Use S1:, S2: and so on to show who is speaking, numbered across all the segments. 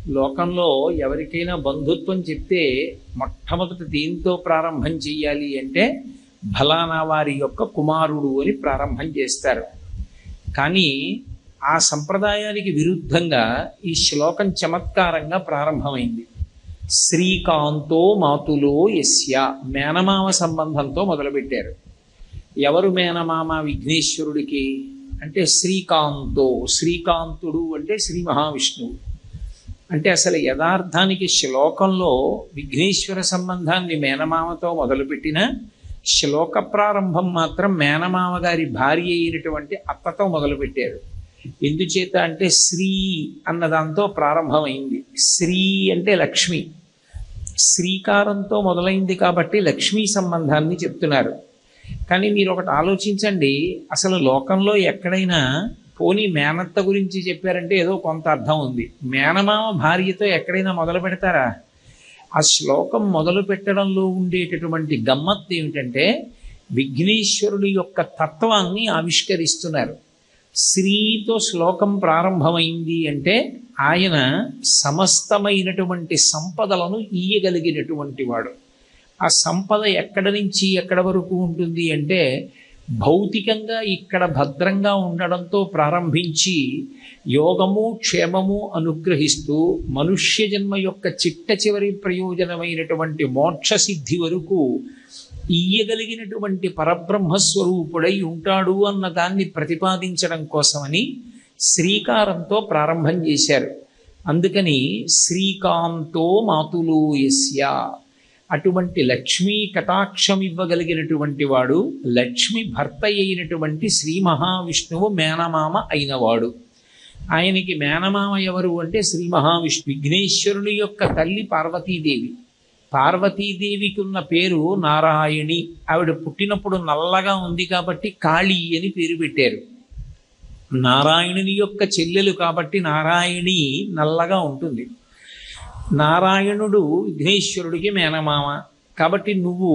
S1: లోకంలో ఎవరికైనా బంధుత్వం చెప్తే మొట్టమొదట దేంతో ప్రారంభం చెయ్యాలి అంటే ఫలానా వారి యొక్క కుమారుడు అని ప్రారంభం చేస్తారు. కానీ ఆ సంప్రదాయానికి విరుద్ధంగా ఈ శ్లోకం చమత్కారంగా ప్రారంభమైంది. శ్రీకాంతో మాతులో యస్య, మేనమామ సంబంధంతో మొదలుపెట్టారు. ఎవరు మేనమామ విఘ్నేశ్వరుడికి అంటే శ్రీకాంతో, శ్రీకాంతుడు అంటే శ్రీ మహావిష్ణువు. అంటే అసలు యథార్థానికి శ్లోకంలో విఘ్నేశ్వర సంబంధాన్ని మేనమామతో మొదలుపెట్టిన శ్లోక ప్రారంభం మాత్రం మేనమామ గారి భార్య అయినటువంటి అత్తతో మొదలుపెట్టారు. ఎందుచేత అంటే శ్రీ అన్నదాంతో ప్రారంభమైంది. శ్రీ అంటే లక్ష్మి, శ్రీకారంతో మొదలైంది కాబట్టి లక్ష్మీ సంబంధాన్ని చెప్తున్నారు. కానీ మీరు ఒకటి ఆలోచించండి, అసలు లోకంలో ఎక్కడైనా పోనీ మేనత్త గురించి చెప్పారంటే ఏదో కొంత అర్థం ఉంది, మేనమామ భార్యతో ఎక్కడైనా మొదలు పెడతారా? ఆ శ్లోకం మొదలు పెట్టడంలో ఉండేటటువంటి గమ్మత్తు ఏమిటంటే విఘ్నేశ్వరుడి యొక్క తత్వాన్ని ఆవిష్కరిస్తున్నారు. శ్రీతో శ్లోకం ప్రారంభమైంది అంటే ఆయన సమస్తమైనటువంటి సంపదలను ఇయ్యగలిగినటువంటి వాడు. ఆ సంపద ఎక్కడి నుంచి ఎక్కడ వరకు ఉంటుంది అంటే భౌతికంగా ఇక్కడ భద్రంగా ఉండడంతో ప్రారంభించి యోగము క్షేమము అనుగ్రహిస్తూ మనుష్య జన్మ యొక్క చిట్ట చివరి ప్రయోజనమైనటువంటి మోక్ష సిద్ధి వరకు ఇయ్యగలిగినటువంటి పరబ్రహ్మస్వరూపుడై ఉంటాడు అన్న దాన్ని ప్రతిపాదించడం కోసమని శ్రీకారంతో ప్రారంభం చేశారు. అందుకని శ్రీకాంతో మాతులో యస్య, అటువంటి లక్ష్మీ కటాక్షం ఇవ్వగలిగినటువంటి వాడు, లక్ష్మి భర్త అయినటువంటి శ్రీ మహావిష్ణువు మేనమామ అయినవాడు. ఆయనకి మేనమామ ఎవరు అంటే శ్రీ మహావిష్ణు. విఘ్నేశ్వరుని యొక్క తల్లి పార్వతీదేవి. పార్వతీదేవికి ఉన్న పేరు నారాయణి. ఆవిడ పుట్టినప్పుడు నల్లగా ఉంది కాబట్టి కాళీ అని పేరు పెట్టారు. నారాయణుని యొక్క చెల్లెలు కాబట్టి నారాయణి నల్లగా ఉంటుంది. నారాయణుడు విఘ్నేశ్వరుడికి మేనమామ కాబట్టి నువ్వు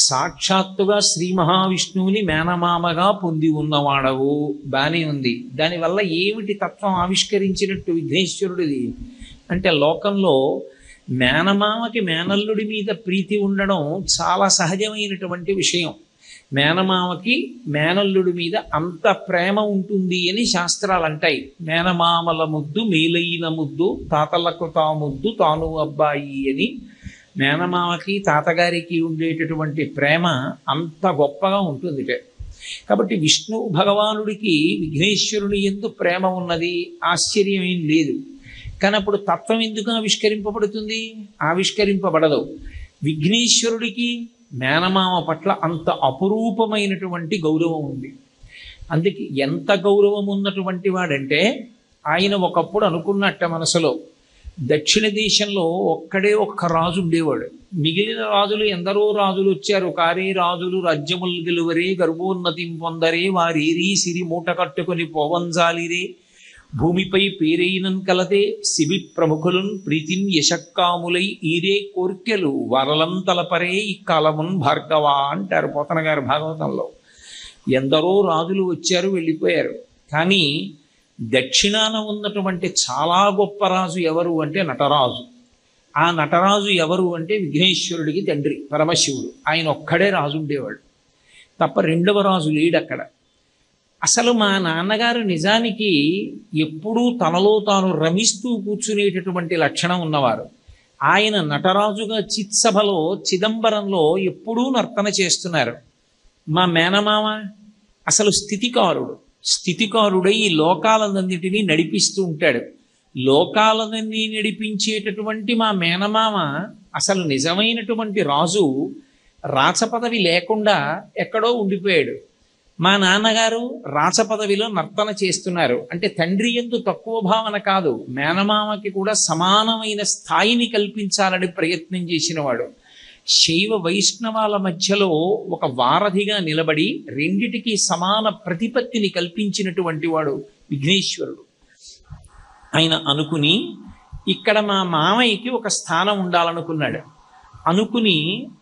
S1: సాక్షాత్తుగా శ్రీ మహావిష్ణువుని మేనమామగా పొంది ఉన్నవాడవు. బానే ఉంది. దానివల్ల ఏమిటి తత్వం ఆవిష్కరించినట్టు విఘ్నేశ్వరుడిది అంటే లోకంలో మేనమామకి మేనల్లుడి మీద ప్రీతి ఉండడం చాలా సహజమైనటువంటి విషయం. మేనమామకి మేనల్లుడి మీద అంత ప్రేమ ఉంటుంది అని శాస్త్రాలు అంటాయి. మేనమామల ముద్దు మేలైన ముద్దు, తాతలకు తా ముద్దు తాను అబ్బాయి అని మేనమామకి తాతగారికి ఉండేటటువంటి ప్రేమ అంత గొప్పగా ఉంటుంది. కాబట్టి విష్ణు భగవానుడికి విఘ్నేశ్వరుని యందు ప్రేమ ఉన్నది, ఆశ్చర్యం ఏం లేదు. కానీ అప్పుడు తత్వం ఎందుకు ఆవిష్కరింపబడుతుంది? ఆవిష్కరింపబడదు. విఘ్నేశ్వరుడికి మేనమామ పట్ల అంత అపురూపమైనటువంటి గౌరవం ఉంది. అందుకే ఎంత గౌరవం ఉన్నటువంటి వాడంటే ఆయన ఒకప్పుడు అనుకున్నట్ట మనసులో, దక్షిణ దేశంలో ఒక్క రాజు ఉండేవాడు. మిగిలిన రాజులు ఎందరో రాజులు వచ్చారు. కారే రాజులు రాజ్యములు గెలువరే, గర్భోన్నతి పొందరే, వారేరీ సిరి మూట కట్టుకొని పోవంజాలిరే, భూమిపై పేరైనన్ కలతే శిబి ప్రముఖులున్ ప్రీతిన్ యశక్కాములై ఈరే కోర్కెలు వరలంతలపరే ఈ కాలమున్ భార్గవ అంటారు పోతన గారు భాగవతంలో. ఎందరో రాజులు వచ్చారు వెళ్ళిపోయారు. కానీ దక్షిణాన ఉన్నటువంటి చాలా గొప్ప రాజు ఎవరు అంటే నటరాజు. ఆ నటరాజు ఎవరు అంటే విఘ్నేశ్వరుడికి తండ్రి పరమశివుడు. ఆయన ఒక్కడే రాజు ఉండేవాడు తప్ప రెండవ రాజు లేడు అక్కడ. అసలు మా నాన్నగారు నిజానికి ఎప్పుడూ తనలో తాను రమిస్తూ కూర్చునేటటువంటి లక్షణం ఉన్నవారు. ఆయన నటరాజుగా చిత్సభలో చిదంబరంలో ఎప్పుడూ నర్తన చేస్తున్నారు. మా మేనమామ అసలు స్థితికారుడై ఈ లోకాలన్నింటినీ నడిపిస్తూ ఉంటాడు. లోకాలన్నీ నడిపించేటటువంటి మా మేనమామ అసలు నిజమైనటువంటి రాజు రాచపదవి లేకుండా ఎక్కడో ఉండిపోయాడు. మా నాన్నగారు రాచపదవిలో నర్తన చేస్తున్నారు. అంటే తండ్రి యందు తక్కువ భావన కాదు, మేనమామకి కూడా సమానమైన స్థాయిని కల్పించాలని ప్రయత్నం చేసినవాడు. శైవ వైష్ణవాల మధ్యలో ఒక వారధిగా నిలబడి రెండిటికి సమాన ప్రతిపత్తిని కల్పించినటువంటి వాడు విఘ్నేశ్వరుడు. ఆయన అనుకుని ఇక్కడ మా మామయ్యకి ఒక స్థానం ఉండాలనుకున్నాడు. అనుకుని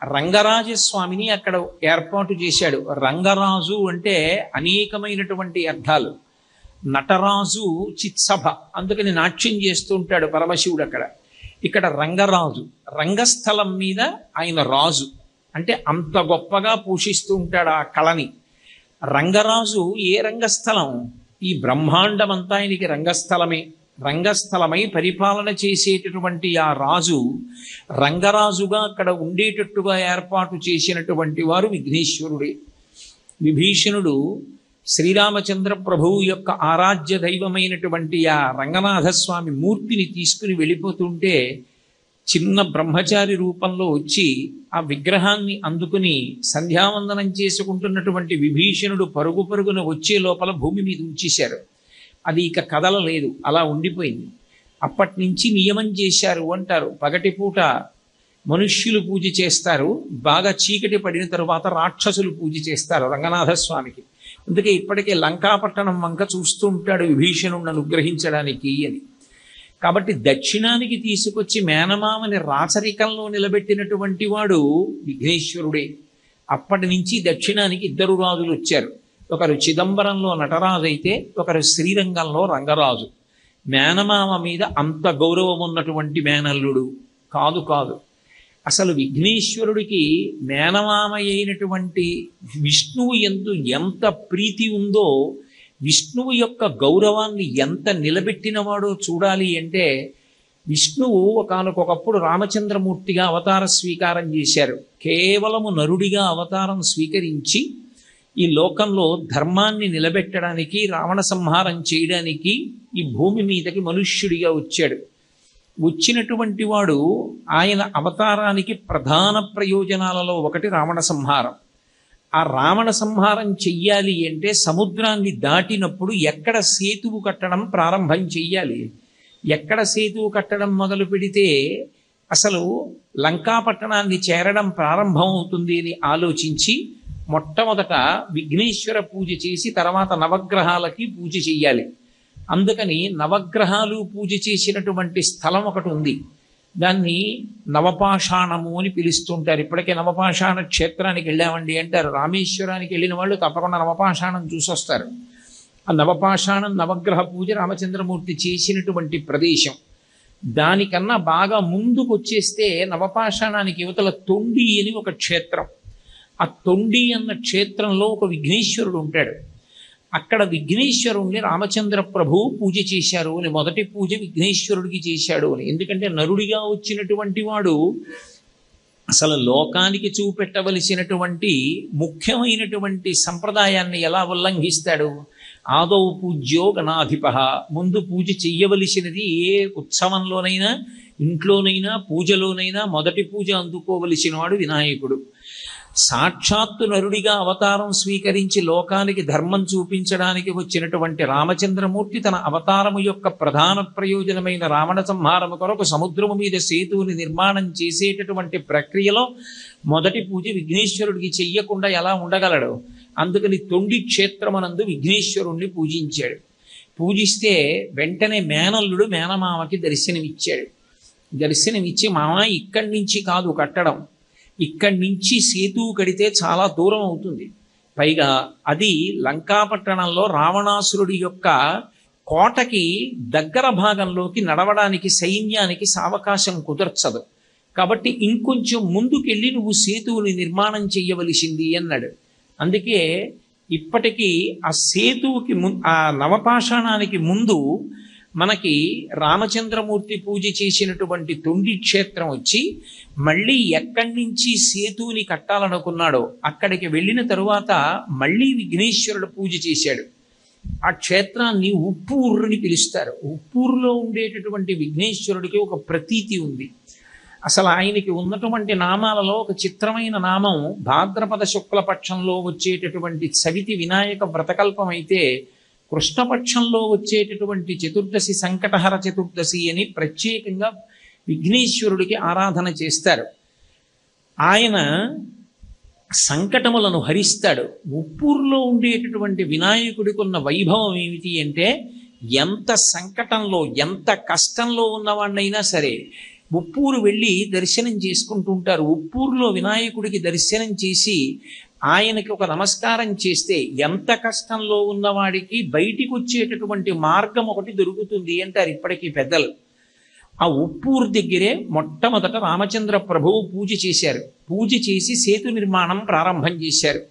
S1: రంగరాజస్వామిని అక్కడ ఏర్పాటు చేశాడు. రంగరాజు అంటే అనేకమైనటువంటి అర్థాలు. నటరాజు చిత్సభ, అందుకని నాట్యం చేస్తూ ఉంటాడు పరమశివుడు అక్కడ. ఇక్కడ రంగరాజు, రంగస్థలం మీద ఆయన రాజు, అంటే అంత గొప్పగా పోషిస్తూ ఉంటాడు ఆ కళని. రంగరాజు ఏ రంగస్థలం? ఈ బ్రహ్మాండం అంతా ఆయనకి రంగస్థలమే. రంగస్థలమై పరిపాలన చేసేటటువంటి ఆ రాజు రంగరాజుగా అక్కడ ఉండేటట్టుగా ఏర్పాటు చేసినటువంటి వారు విఘ్నేశ్వరుడే. విభీషణుడు శ్రీరామచంద్ర ప్రభువు యొక్క ఆరాధ్య దైవమైనటువంటి ఆ రంగనాథస్వామి మూర్తిని తీసుకుని వెళ్ళిపోతుంటే చిన్న బ్రహ్మచారి రూపంలో వచ్చి ఆ విగ్రహాన్ని అందుకుని సంధ్యావందనం చేసుకుంటున్నటువంటి విభీషణుడు పరుగు పరుగున వచ్చే లోపల భూమి మీద ఉంచేశారు. అది ఇక కదలలేదు, అలా ఉండిపోయింది. అప్పటి నుంచి నియమం చేశారు అంటారు, పగటిపూట మనుష్యులు పూజ చేస్తారు, బాగా చీకటి పడిన తరువాత రాక్షసులు పూజ చేస్తారు రంగనాథస్వామికి. అందుకే ఇప్పటికే లంకాపట్టణం వంక చూస్తూ ఉంటాడు విభీషణుడిని అనుగ్రహించడానికి అని. కాబట్టి దక్షిణానికి తీసుకొచ్చి మేనమామని రాచరికంలో నిలబెట్టినటువంటి వాడు విఘ్నేశ్వరుడే. అప్పటి నుంచి దక్షిణానికి ఇద్దరు రాజులు వచ్చారు. ఒకరు చిదంబరంలో నటరాజు అయితే ఒకరు శ్రీరంగంలో రంగరాజు. మేనమామ మీద అంత గౌరవం ఉన్నటువంటి మేనల్లుడు కాదు. అసలు విఘ్నేశ్వరుడికి మేనమామ అయినటువంటి విష్ణువు యందు ఎంత ప్రీతి ఉందో, విష్ణువు యొక్క గౌరవాన్ని ఎంత నిలబెట్టినవాడో చూడాలి అంటే, విష్ణువు ఒకానొకప్పుడు రామచంద్రమూర్తిగా అవతార స్వీకారం చేశారు. కేవలము నరుడిగా అవతారం స్వీకరించి ఈ లోకంలో ధర్మాన్ని నిలబెట్టడానికి, రావణ సంహారం చేయడానికి ఈ భూమి మీదకి మనుష్యుడిగా వచ్చాడు. వచ్చినటువంటి వాడు ఆయన అవతారానికి ప్రధాన ప్రయోజనాలలో ఒకటి రావణ సంహారం. ఆ రావణ సంహారం చెయ్యాలి అంటే సముద్రాన్ని దాటినప్పుడు ఎక్కడ సేతువు కట్టడం ప్రారంభం చెయ్యాలి. ఎక్కడ సేతువు కట్టడం మొదలు పెడితే అసలు లంకాపట్టణాన్ని చేరడం ప్రారంభం అవుతుంది అని ఆలోచించి మొట్టమొదట విఘ్నేశ్వర పూజ చేసి తర్వాత నవగ్రహాలకి పూజ చెయ్యాలి. అందుకని నవగ్రహాలు పూజ చేసినటువంటి స్థలం ఒకటి ఉంది. దాన్ని నవపాషాణము అని పిలుస్తుంటారు. ఇప్పటికే నవపాషాణ క్షేత్రానికి వెళ్ళామండి అంటారు. రామేశ్వరానికి వెళ్ళిన వాళ్ళు తప్పకుండా నవపాషాణం చూసొస్తారు. ఆ నవపాషాణం నవగ్రహ పూజ రామచంద్రమూర్తి చేసినటువంటి ప్రదేశం. దానికన్నా బాగా ముందుకు వచ్చేస్తే నవపాషాణానికి యువతల తొండి అని ఒక క్షేత్రం. ఆ తొండి అన్న క్షేత్రంలో ఒక విఘ్నేశ్వరుడు ఉంటాడు. అక్కడ విఘ్నేశ్వరుణ్ణి రామచంద్ర ప్రభువు పూజ చేశారు అని, మొదటి పూజ విఘ్నేశ్వరుడికి చేశాడు అని. ఎందుకంటే నరుడిగా వచ్చినటువంటి వాడు అసలు లోకానికి చూపెట్టవలసినటువంటి ముఖ్యమైనటువంటి సంప్రదాయాన్ని ఎలా ఉల్లంఘిస్తాడు? ఆదౌ పూజ్యో గణాధిప, ముందు పూజ చెయ్యవలసినది ఏ ఉత్సవంలోనైనా ఇంట్లోనైనా పూజలోనైనా మొదటి పూజ అందుకోవలసిన వాడు వినాయకుడు. సాక్షాత్తు నరుడిగా అవతారం స్వీకరించి లోకానికి ధర్మం చూపించడానికి వచ్చినటువంటి రామచంద్రమూర్తి తన అవతారము యొక్క ప్రధాన ప్రయోజనమైన రావణ సంహారము కొరకు సముద్రము మీద సేతువుని నిర్మాణం చేసేటటువంటి ప్రక్రియలో మొదటి పూజ విఘ్నేశ్వరుడికి చెయ్యకుండా ఎలా ఉండగలడు? అందుకని తొండి క్షేత్రమునందు విఘ్నేశ్వరుణ్ణి పూజించాడు. పూజిస్తే వెంటనే మేనల్లుడు మేనమామకి దర్శనమిచ్చాడు. దర్శనమిచ్చి, మామ ఇక్కడి నుంచి కాదు కట్టడం, ఇక్కడి నుంచి సేతువు కడితే చాలా దూరం అవుతుంది, పైగా అది లంకాపట్టణంలో రావణాసురుడి యొక్క కోటకి దగ్గర భాగంలోకి నడవడానికి సైన్యానికి సావకాశం కుదర్చదు, కాబట్టి ఇంకొంచెం ముందుకెళ్ళి నువ్వు సేతువుని నిర్మాణం చెయ్యవలసింది అన్నాడు. అందుకే ఇప్పటికీ ఆ సేతువుకి ఆ నవపాషాణానికి ముందు మనకి రామచంద్రమూర్తి పూజ చేసినటువంటి తొండి క్షేత్రం వచ్చి, మళ్ళీ ఎక్కడి నుంచి సేతువుని కట్టాలనుకున్నాడో అక్కడికి వెళ్ళిన తరువాత మళ్ళీ విఘ్నేశ్వరుడు పూజ చేశాడు. ఆ క్షేత్రాన్ని ఉప్పూరుని పిలుస్తారు. ఉప్పూరులో ఉండేటటువంటి విఘ్నేశ్వరుడికి ఒక ప్రతీతి ఉంది. అసలు ఆయనకి ఉన్నటువంటి నామాలలో ఒక చిత్రమైన నామం భాద్రపద శుక్లపక్షంలో వచ్చేటటువంటి చవితి వినాయక వ్రతకల్పం అయితే, కృష్ణపక్షంలో వచ్చేటటువంటి చతుర్దశి సంకటహర చతుర్దశి అని ప్రత్యేకంగా విఘ్నేశ్వరుడికి ఆరాధన చేస్తారు. ఆయన సంకటములను హరిస్తాడు. ఉప్పూరులో ఉండేటటువంటి వినాయకుడికి ఉన్న వైభవం ఏమిటి అంటే, ఎంత సంకటంలో ఎంత కష్టంలో ఉన్నవాడినైనా సరే ఉప్పూరు వెళ్ళి దర్శనం చేసుకుంటూ ఉంటారు. ఉప్పూరులో వినాయకుడికి దర్శనం చేసి ఆయనకి ఒక నమస్కారం చేస్తే ఎంత కష్టంలో ఉన్నవాడికి బయటికి వచ్చేటటువంటి మార్గం ఒకటి దొరుకుతుంది అంటారు ఇప్పటికీ పెద్దలు. ఆ ఉప్పూరు దగ్గరే మొట్టమొదట రామచంద్ర ప్రభువు పూజ చేశారు. పూజ చేసి సేతు నిర్మాణం ప్రారంభం చేశారు.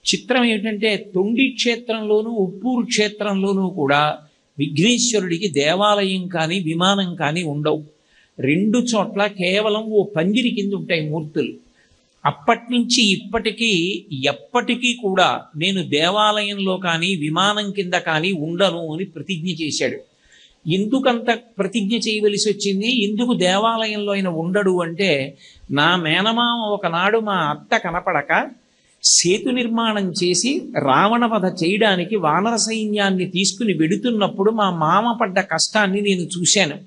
S1: చిత్రం ఏమిటంటే తొండి క్షేత్రంలోనూ ఉప్పూరు క్షేత్రంలోనూ కూడా విఘ్నేశ్వరుడికి దేవాలయం కానీ విమానం కానీ ఉండవు. రెండు చోట్ల కేవలం ఓ పందిరి కింద ఉంటాయి మూర్తులు. అప్పటి నుంచి ఇప్పటికీ ఎప్పటికీ కూడా నేను దేవాలయంలో కానీ విమానం కింద కానీ ఉండను అని ప్రతిజ్ఞ చేశాడు. ఎందుకంత ప్రతిజ్ఞ చేయవలసి వచ్చింది, ఎందుకు దేవాలయంలో ఆయన ఉండడు అంటే, నా మేనమామ ఒకనాడు మా అత్త కనపడక సేతు నిర్మాణం చేసి రావణవధ చేయడానికి వానర సైన్యాన్ని తీసుకుని వెడుతున్నప్పుడు మా మామ పడ్డ కష్టాన్ని నేను చూశాను.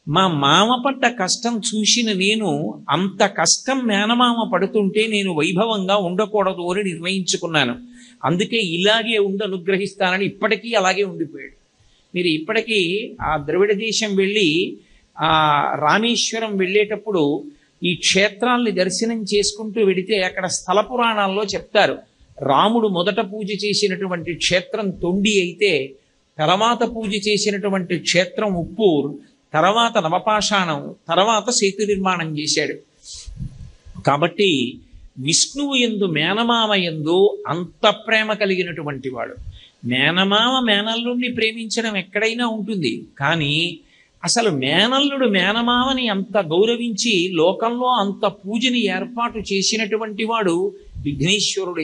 S1: మా మామ పడ్డ కష్టం చూసిన నేను అంత కష్టం మేనమామ పడుతుంటే నేను వైభవంగా ఉండకూడదు అని నిర్ణయించుకున్నాను. అందుకే ఇలాగే ఉండి అనుగ్రహిస్తానని ఇప్పటికీ అలాగే ఉండిపోయాడు. మీరు ఇప్పటికీ ఆ ద్రవిడ దేశం వెళ్ళి ఆ రామేశ్వరం వెళ్ళేటప్పుడు ఈ క్షేత్రాల్ని దర్శనం చేసుకుంటూ వెడితే అక్కడ స్థల పురాణాల్లో చెప్తారు, రాముడు మొదట పూజ చేసినటువంటి క్షేత్రం తొండి అయితే, తర్వాత పూజ చేసినటువంటి క్షేత్రం ఉప్పూర్, తర్వాత నవపాషాణం, తర్వాత సేతు నిర్మాణం చేశాడు. కాబట్టి విష్ణువు యందు మేనమామ యందు అంత ప్రేమ కలిగినటువంటి వాడు. మేనమామ మేనల్లుడిని ప్రేమించడం ఎక్కడైనా ఉంటుంది, కానీ అసలు మేనల్లుడు మేనమామని అంత గౌరవించి లోకంలో అంత పూజని ఏర్పాటు చేసినటువంటి వాడు విఘ్నేశ్వరుడే.